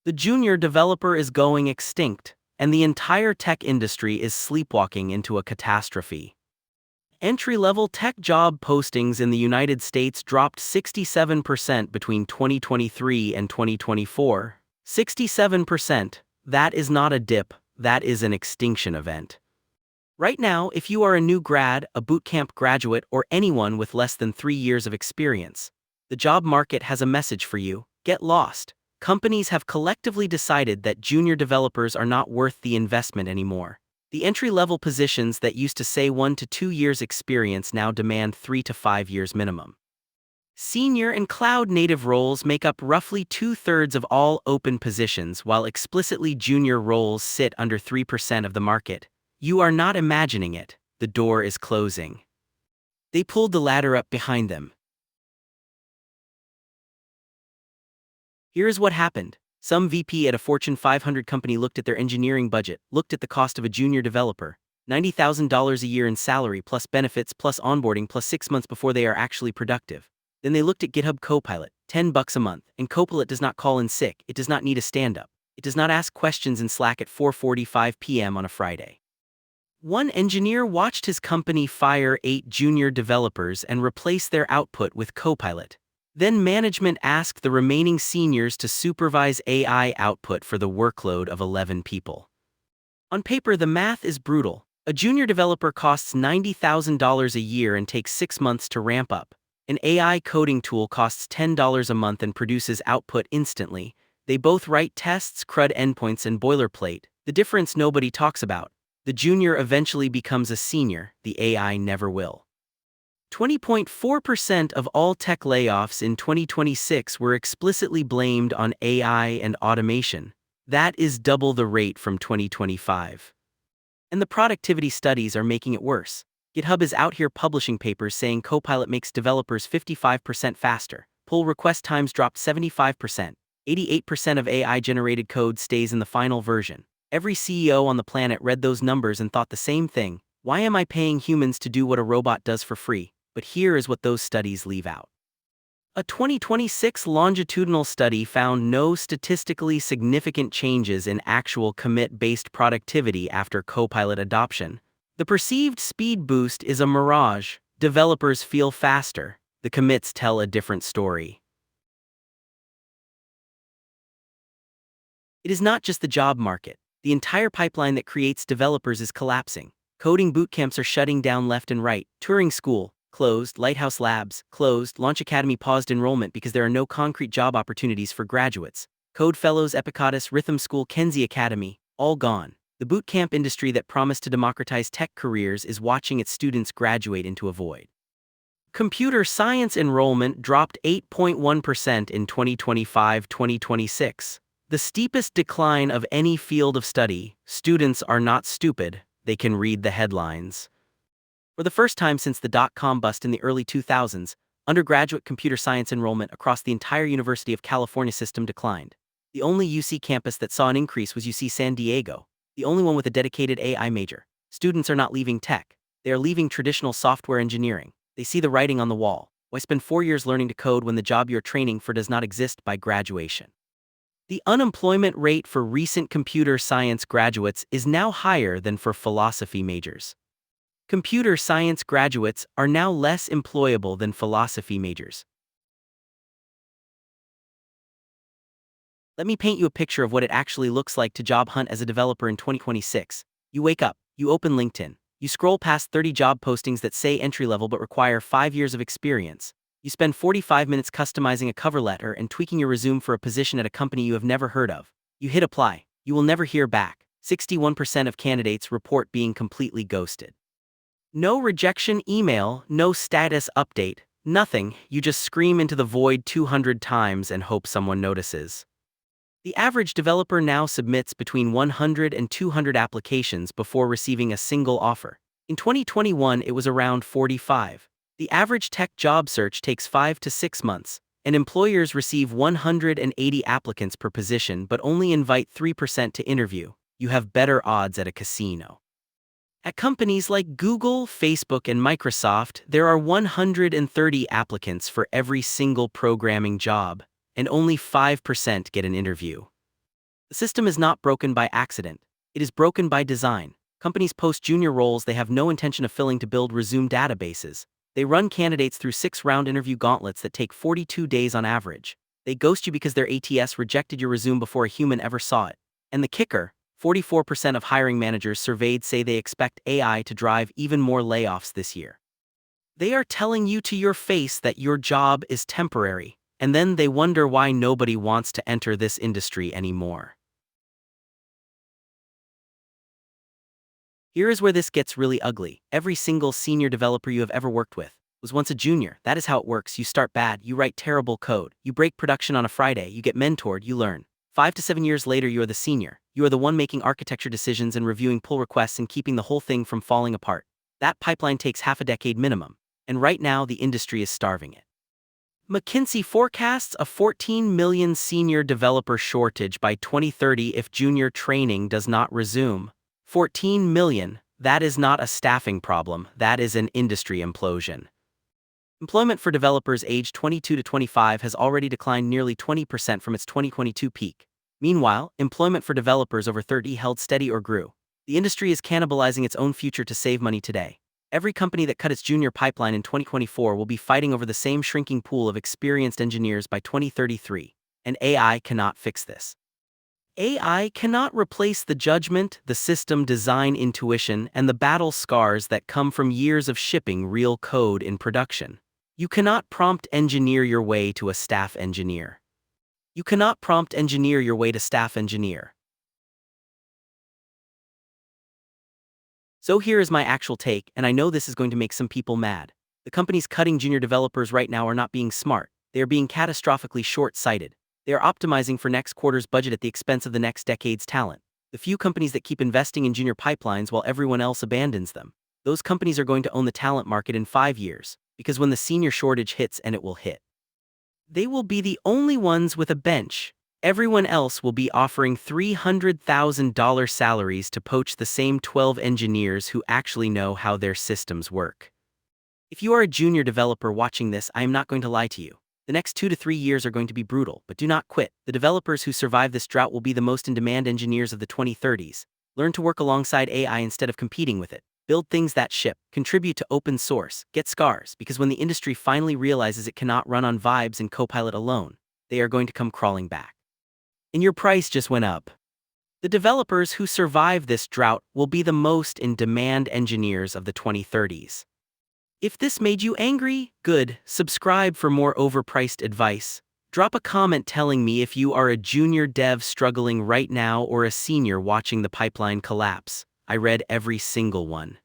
The junior developer is going extinct, and the entire tech industry is sleepwalking into a catastrophe. Entry-level tech job postings in the United States dropped 67% between 2023 and 2024. 67%. That is not a dip, that is an extinction event. Right now, if you are a new grad, a bootcamp graduate, or anyone with less than 3 years of experience, the job market has a message for you: get lost. Companies have collectively decided that junior developers are not worth the investment anymore. The entry-level positions that used to say 1 to 2 years experience now demand 3 to 5 years minimum. Senior and cloud-native roles make up roughly 2/3 of all open positions, while explicitly junior roles sit under 3% of the market. You are not imagining it, the door is closing. They pulled the ladder up behind them. Here's what happened. Some VP at a Fortune 500 company looked at their engineering budget, looked at the cost of a junior developer, $90,000 a year in salary plus benefits plus onboarding plus 6 months before they are actually productive. Then they looked at GitHub Copilot, $10 a month, and Copilot does not call in sick, it does not need a stand-up, it does not ask questions in Slack at 4:45 p.m. on a Friday. One engineer watched his company fire 8 junior developers and replace their output with Copilot. Then management asked the remaining seniors to supervise AI output for the workload of 11 people. On paper, the math is brutal. A junior developer costs $90,000 a year and takes 6 months to ramp up. An AI coding tool costs $10 a month and produces output instantly. They both write tests, CRUD endpoints, and boilerplate. The difference nobody talks about. The junior eventually becomes a senior, the AI never will. 20.4% of all tech layoffs in 2026 were explicitly blamed on AI and automation. That is double the rate from 2025. And the productivity studies are making it worse. GitHub is out here publishing papers saying Copilot makes developers 55% faster. Pull request times dropped 75%. 88% of AI-generated code stays in the final version. Every CEO on the planet read those numbers and thought the same thing. Why am I paying humans to do what a robot does for free? But here is what those studies leave out. A 2026 longitudinal study found no statistically significant changes in actual commit-based productivity after Copilot adoption. The perceived speed boost is a mirage. Developers feel faster. The commits tell a different story. It is not just the job market. The entire pipeline that creates developers is collapsing. Coding bootcamps are shutting down left and right. Turing School closed, Lighthouse Labs closed, Launch Academy paused enrollment because there are no concrete job opportunities for graduates. Code Fellows, Epicatus, Rhythm School, Kenzie Academy, all gone. The bootcamp industry that promised to democratize tech careers is watching its students graduate into a void. Computer science enrollment dropped 8.1% in 2025-2026. The steepest decline of any field of study. Students are not stupid, they can read the headlines. For the first time since the dot-com bust in the early 2000s, undergraduate computer science enrollment across the entire University of California system declined. The only UC campus that saw an increase was UC San Diego, the only one with a dedicated AI major. Students are not leaving tech, they are leaving traditional software engineering. They see the writing on the wall. Why spend 4 years learning to code when the job you're training for does not exist by graduation? The unemployment rate for recent computer science graduates is now higher than for philosophy majors. Computer science graduates are now less employable than philosophy majors. Let me paint you a picture of what it actually looks like to job hunt as a developer in 2026. You wake up, you open LinkedIn, you scroll past 30 job postings that say entry-level but require 5 years of experience. You spend 45 minutes customizing a cover letter and tweaking your resume for a position at a company you have never heard of. You hit apply. You will never hear back. 61% of candidates report being completely ghosted. No rejection email, no status update, nothing. You just scream into the void 200 times and hope someone notices. The average developer now submits between 100 and 200 applications before receiving a single offer. In 2021, it was around 45. The average tech job search takes 5 to 6 months, and employers receive 180 applicants per position but only invite 3% to interview. You have better odds at a casino. At companies like Google, Facebook, and Microsoft, there are 130 applicants for every single programming job, and only 5% get an interview. The system is not broken by accident. It is broken by design. Companies post junior roles they have no intention of filling to build resume databases. They run candidates through 6-round interview gauntlets that take 42 days on average. They ghost you because their ATS rejected your resume before a human ever saw it. And the kicker, 44% of hiring managers surveyed say they expect AI to drive even more layoffs this year. They are telling you to your face that your job is temporary, and then they wonder why nobody wants to enter this industry anymore. Here is where this gets really ugly. Every single senior developer you have ever worked with was once a junior. That is how it works. You start bad, you write terrible code, you break production on a Friday, you get mentored, you learn. 5 to 7 years later, you are the senior. You are the one making architecture decisions and reviewing pull requests and keeping the whole thing from falling apart. That pipeline takes half a decade minimum. And right now, the industry is starving it. McKinsey forecasts a 14 million senior developer shortage by 2030 if junior training does not resume. 14 million, that is not a staffing problem, that is an industry implosion. Employment for developers aged 22 to 25 has already declined nearly 20% from its 2022 peak. Meanwhile, employment for developers over 30 held steady or grew. The industry is cannibalizing its own future to save money today. Every company that cut its junior pipeline in 2024 will be fighting over the same shrinking pool of experienced engineers by 2033, and AI cannot fix this. AI cannot replace the judgment, the system design intuition, and the battle scars that come from years of shipping real code in production. You cannot prompt engineer your way to a staff engineer. You cannot prompt engineer your way to staff engineer. So here is my actual take, and I know this is going to make some people mad. The companies cutting junior developers right now are not being smart. They are being catastrophically short-sighted. They are optimizing for next quarter's budget at the expense of the next decade's talent. The few companies that keep investing in junior pipelines while everyone else abandons them, those companies are going to own the talent market in 5 years, because when the senior shortage hits, and it will hit, they will be the only ones with a bench. Everyone else will be offering $300,000 salaries to poach the same 12 engineers who actually know how their systems work. If you are a junior developer watching this, I am not going to lie to you. The next 2 to 3 years are going to be brutal, but do not quit. The developers who survive this drought will be the most in-demand engineers of the 2030s. Learn to work alongside AI instead of competing with it. Build things that ship. Contribute to open source. Get scars, because when the industry finally realizes it cannot run on Vibes and Copilot alone, they are going to come crawling back. And your price just went up. The developers who survive this drought will be the most in-demand engineers of the 2030s. If this made you angry, good. Subscribe for more overpriced advice. Drop a comment telling me if you are a junior dev struggling right now or a senior watching the pipeline collapse. I read every single one.